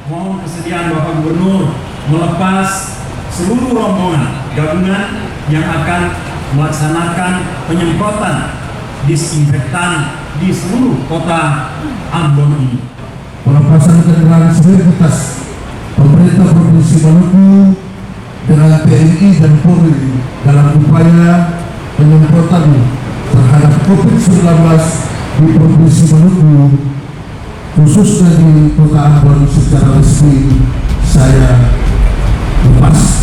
Mohon kesediaan Bapak Gubernur melepas seluruh rombongan gabungan yang akan melaksanakan penyemprotan disinfektan di seluruh kota Ambon ini. Pelepasan kendaraan sinergitas pemerintah Provinsi Maluku dengan TNI dan Polri dalam upaya penyemprotan terhadap COVID-19 di Provinsi Maluku, khususnya di Kota Ambon, secara resmi saya lepas.